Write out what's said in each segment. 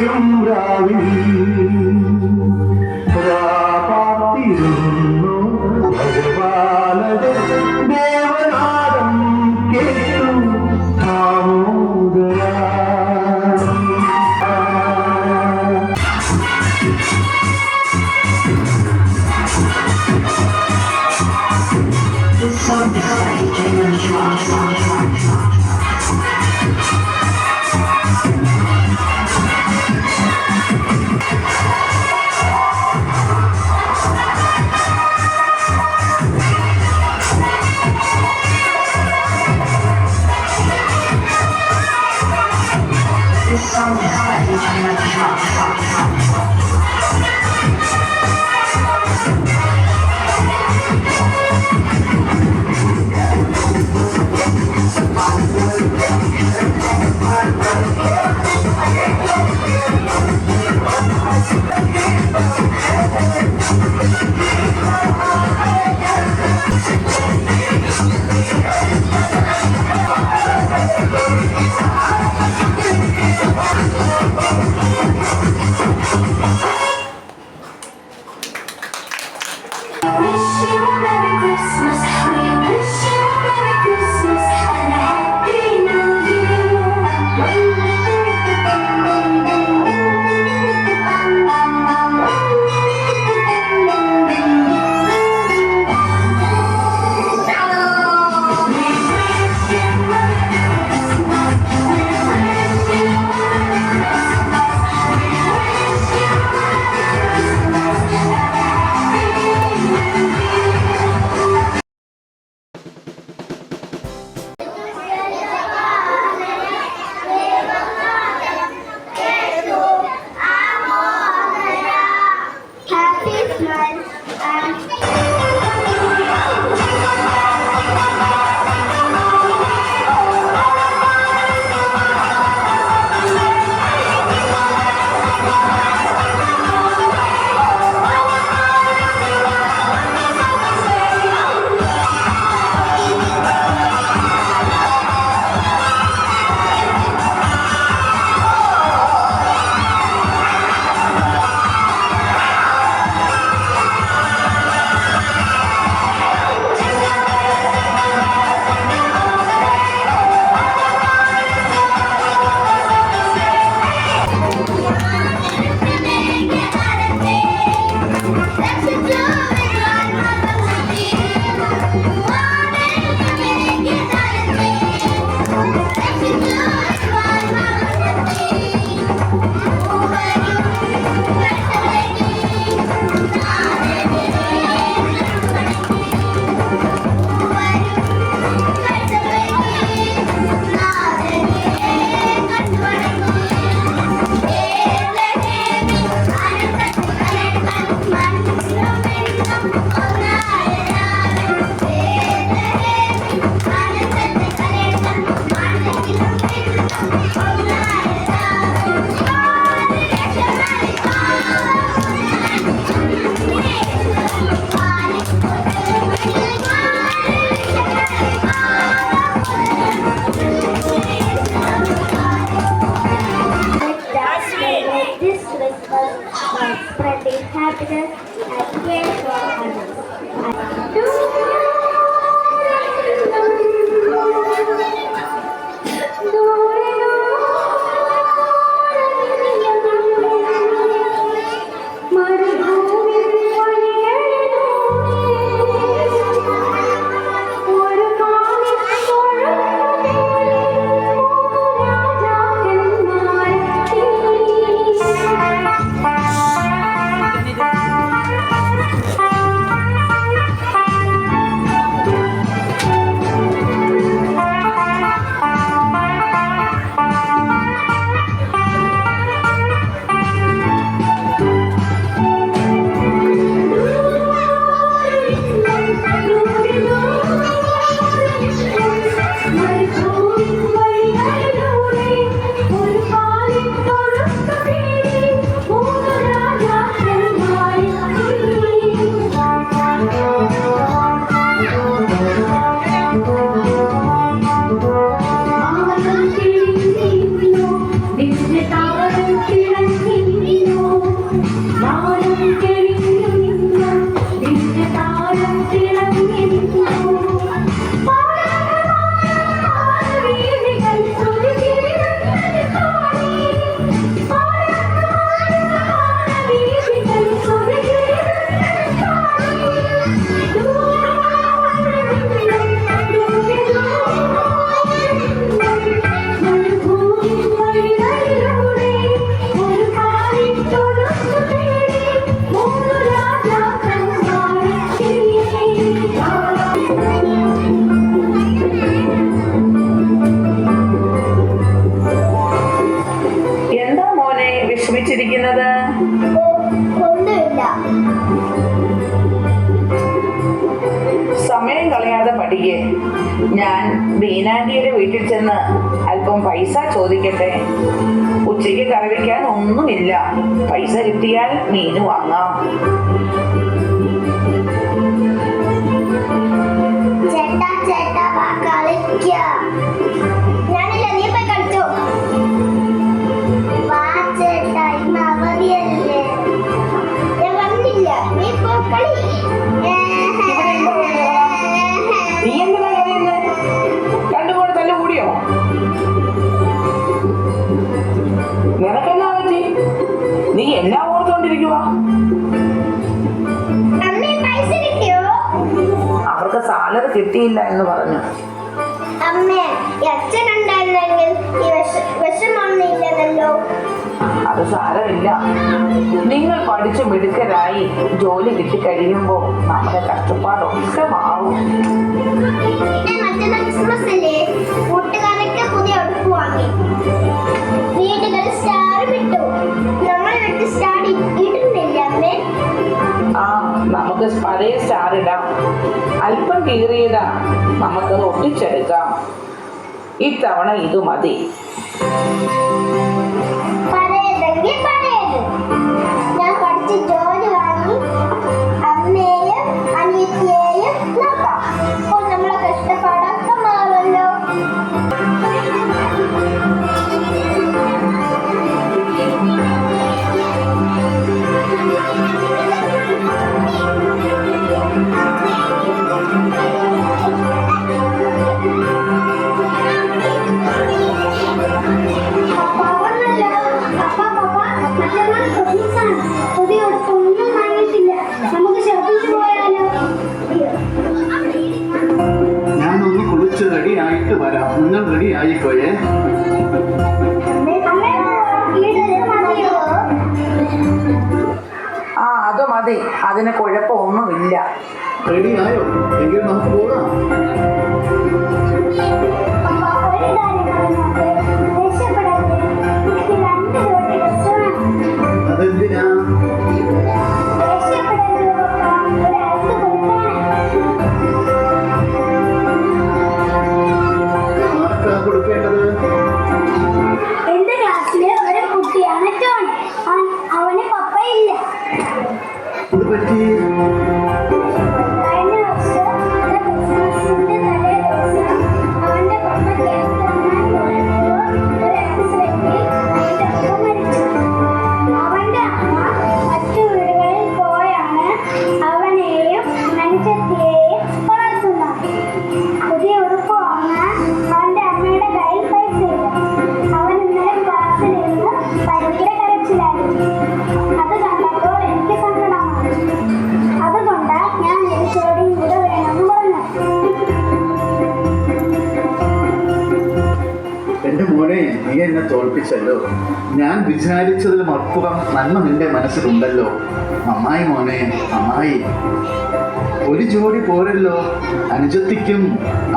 കുളിരും രാവിൽ രാപാത്തിരുന്നു ഭഗവാനത് ദേവനാദം കേട്ടു ആമോദരാ. Spreading happiness and care for others. ചിരിക്കുന്നത്? ഒന്നുമില്ല. സമയം കളയാതെ പഠിക്കേ. ഞാൻ ബീനാൻഡിയുടെ വീട്ടിൽ ചെന്ന് അല്പം പൈസ ചോദിക്കട്ടെ. ഉച്ചയ്ക്ക് കറി വയ്ക്കാൻ ഒന്നുമില്ല. പൈസ കിട്ടിയാൽ മീൻ വാങ്ങാം. ചേട്ടാ ചേട്ടാ വാ കളിക്കാം. ഞാനില്ല, നീ പോയി കളിച്ചോ. വാ ചേട്ടാ, ഇന്ന് അവധിയല്ലേ. ഞാൻ വന്നില്ല, നീ പോ കളി. നീ എന്തിനാ കരയുന്നേ? രണ്ടും കൂടെ തല്ല് കൂടിയോ? നിനക്കെന്നാ പറ്റി? നീ എല്ലാം ഓർത്തുകൊണ്ടിരിക്കുക. അമ്മേ പൈസ കിട്ടിയോ? അവർക്ക് സാലറി കിട്ടിയില്ല എന്ന് പറഞ്ഞു. അമ്മേ, ഈ അച്ഛൻ ഉണ്ടായിരുന്നെങ്കിൽ ഈ വിഷമൊന്നുമില്ലല്ലോ. അത് സാരമില്ല. നിങ്ങൾ പഠിച്ചു മിടുക്കരായി ജോലി കിട്ടിക്കഴിയുമ്പോ നമ്മുടെ കഷ്ടപ്പാടൊക്കെ മാറും. മറ്റന്നാൾ ക്രിസ്മസ് അല്ലേ, കൂട്ടുകാരൊക്കെ പുതിയ ഉടുപ്പ് വാങ്ങി. വീടുകളിൽ സ്റ്റാർ ഇട്ടു. നമ്മൾ വീട്ടിൽ സ്റ്റാർ ഇടുന്നില്ല അമ്മേ. ആ, നമുക്ക് പഴയ സ്റ്റാർ ഇടാം. അല്പം കീറിയതാ, നമുക്കത് ഒട്ടിച്ചെടുക്കാം. ഇത്തവണ ഇത് മതി. പഴയതെങ്കിൽ പഴയത്. ഞാൻ പഠിച്ച് ജോലി വാങ്ങി അമ്മയെയും അനിയത്തിയെയും നോക്കാം. അപ്പോൾ നമ്മളെ കഷ്ടപ്പാടൊക്കെ മാറുമല്ലോ. ഞാനൊന്ന് കുളിച്ച് റെഡി ആയിട്ട് വരാം. നിങ്ങൾ റെഡി ആയിക്കോയേ. ആ, അത് മതി. അതിന് കുഴപ്പമൊന്നുമില്ല. റെഡി ആയോ? എങ്കിൽ നമുക്ക് പോകാം. അതെന്തിനാ? ആർക്കാ കൊടുക്കേണ്ടത്? എന്റെ ക്ലാസ്സിലെ ഒരു കുട്ടിയാണ് ടോൺ. അവന് പപ്പയില്ല. ഇത് പറ്റി? കഴിഞ്ഞ വർഷം ക്രിസ്മസിന്റെ തലേ ദിവസം അവന്റെ പപ്പ കേക്ക് തിന്നാൻ പോയപ്പോൾ ഒരു ആക്സിഡന്റിൽ അവന്റെ അപ്പ മരിച്ചു. അവന്റെ അമ്മ മറ്റു വീടുകളിൽ പോയാണ് അവനെയും അനുജത്തിയെയും വളർത്തുന്നത്. പുതിയ ഉടുപ്പ് വാങ്ങാൻ അവന്റെ അമ്മയുടെ കയ്യിൽ പൈസയില്ല. അവൻ ഇന്നലെ ക്ലാസ്സിൽ നിന്ന് ഭയങ്കര കരച്ചിലായിരുന്നു. അത് കണ്ടപ്പോൾ എനിക്ക് സങ്കടമാണ്. അതുകൊണ്ടാ ഞാൻ എനിക്കോടി ഇവിടെ വേണമെന്ന് പറഞ്ഞു. എന്റെ മോനെ, നീ എന്നെ തോൽപ്പിച്ചല്ലോ. ഞാൻ വിചാരിച്ചതിലും അപ്പുറം നന്മ നിന്റെ മനസ്സിലുണ്ടല്ലോ. നന്നായി മോനെ, നന്നായി. ഒരു ജോഡി പോരല്ലോ, അനുജത്തിക്കും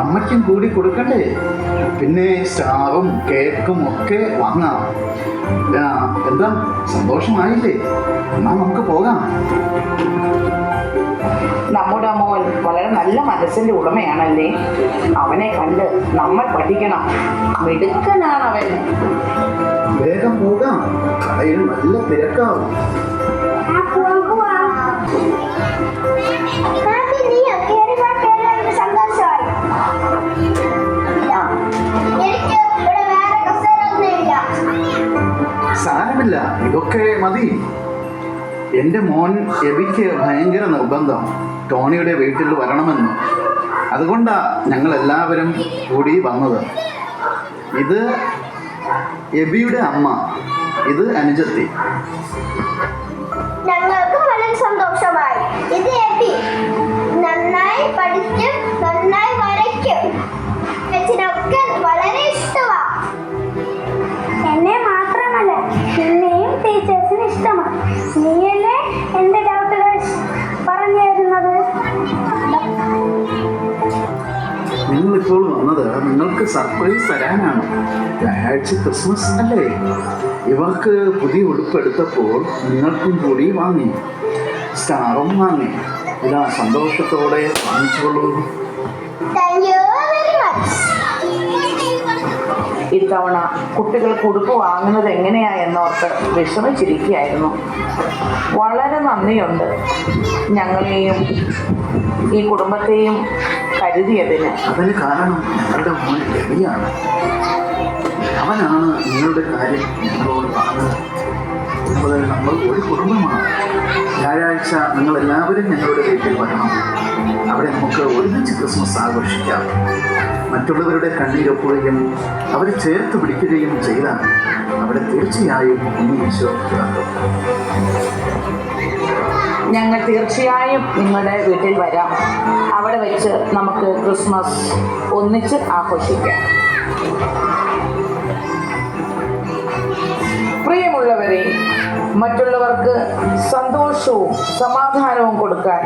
അമ്മയ്ക്കും കൂടി കൊടുക്കണ്ടേ? പിന്നെ സ്റ്റാറും കേക്കും ഒക്കെ വാങ്ങാം. എന്താ, സന്തോഷമായില്ലേ? എന്നാ നമുക്ക് പോകാം. നമ്മുടെ മോൻ വളരെ നല്ല മനസ്സിന്റെ ഉടമയാണല്ലേ. അവനെ കണ്ട് നമ്മൾ പഠിക്കണം. മിടുക്കനാണ് അവൻ. വേഗം പോകാം, കടയിൽ നല്ല തിരക്കാവും. സന്തോഷമായി. എനിക്ക് ഇവിടെ വേറെ കസേരയൊന്നുമില്ല. സാരമില്ല, ഇതൊക്കെ മതി. എൻ്റെ മോൻ എബിക്ക് ഭയങ്കര നിർബന്ധം ടോണിയുടെ വീട്ടിൽ വരണമെന്ന്. അതുകൊണ്ടാ ഞങ്ങൾ എല്ലാവരും കൂടി വന്നത്. ഇത് എബിയുടെ അമ്മ, ഇത് അനുജത്തി. ഞങ്ങൾക്ക് വളരെ സന്തോഷമായി. ഇത് എബി നന്നായി പഠിക്കും, നന്നായി വരയ്ക്കും. അച്ഛനൊക്കെ വളരെ ഇഷ്ടമാണ്. എന്നെ മാത്രമല്ല, നിന്നെയും ടീച്ചേഴ്സിന് ഇഷ്ടമാണ്. നീയല്ലേ എന്റെ ഡൗട്ടുകൾ പറഞ്ഞു തരുന്നത്. നിങ്ങളിപ്പോൾ വന്നത് നിങ്ങൾക്ക് സർപ്രൈസ് തരാനാണ്. വ്യാഴാഴ്ച ക്രിസ്മസ് അല്ലേ? ഇവർക്ക് പുതിയ ഉടുപ്പെടുത്തപ്പോൾ നിങ്ങൾക്കും കൂടി വാങ്ങി, സ്റ്റാറും വാങ്ങി. ഇതാ സന്തോഷത്തോടെ വാങ്ങിച്ചോളൂ. Thank you very much. ഇത്തവണ കുട്ടികൾക്ക് ഉടുപ്പ് വാങ്ങുന്നത് എങ്ങനെയാ എന്നോർത്ത് വിഷമിച്ചിരിക്കുകയായിരുന്നു. വളരെ നന്ദിയുണ്ട് ഞങ്ങളെയും ഈ കുടുംബത്തെയും കരുതിയതിന്. അതിന് കാരണം ഞങ്ങളുടെ മോൻ രവിയാണ്. അവനാണ് നിങ്ങളുടെ കാര്യം ഞങ്ങളോട് പറഞ്ഞത്. അതുപോലെ നമ്മൾ ഒരു കുടുംബമാണ്. വ്യാഴാഴ്ച നിങ്ങളെല്ലാവരും ഞങ്ങളുടെ വീട്ടിൽ വരണം. അവിടെ നമുക്ക് ഒരുമിച്ച് ക്രിസ്മസ് ആഘോഷിക്കാം. മറ്റുള്ളവരുടെ കണ്ണീരൊപ്പുകയും അവരെ ചേർത്ത് പിടിക്കുകയും ചെയ്താൽ അവിടെ തീർച്ചയായും ഇനി വിശ്വസിക്കാറുണ്ട്. ഞങ്ങൾ തീർച്ചയായും നിങ്ങളുടെ വീട്ടിൽ വരാം. അവിടെ വെച്ച് നമുക്ക് ക്രിസ്മസ് ഒന്നിച്ച് ആഘോഷിക്കാം. പ്രിയമുള്ളവരെ, മറ്റുള്ളവർക്ക് സന്തോഷവും സമാധാനവും കൊടുക്കാൻ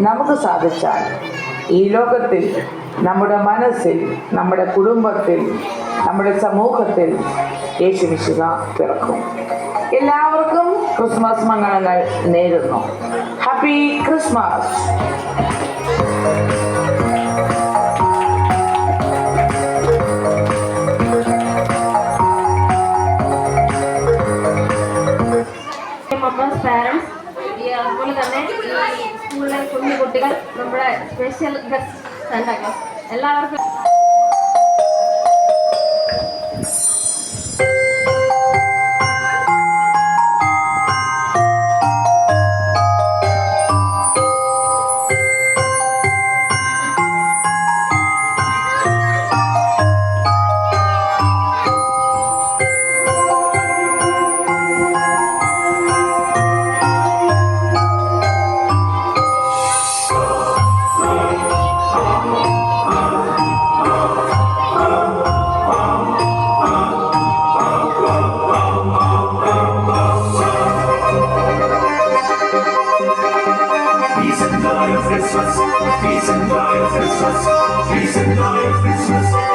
നമുക്ക് സാധിച്ചാൽ ഈ ലോകത്തിൽ, നമ്മുടെ മനസ്സിൽ, നമ്മുടെ കുടുംബത്തിൽ, നമ്മുടെ സമൂഹത്തിൽ യേശുമിശിഹ പിറക്കും. എല്ലാവർക്കും ക്രിസ്മസ് മംഗളങ്ങൾ നേരുന്നു. Happy Christmas. മമ്മസ് പാരൻസ്, അതുപോലെ തന്നെ ഈ സ്കൂളിലെ കുഞ്ഞു കുട്ടികൾ, നമ്മുടെ സ്പെഷ്യൽ ഗസ്റ്റ് സാന്റാ ക്ലോസ്, എല്ലാവർക്കും Peace and joy of Christmas, peace and joy of Christmas, peace and joy of Christmas.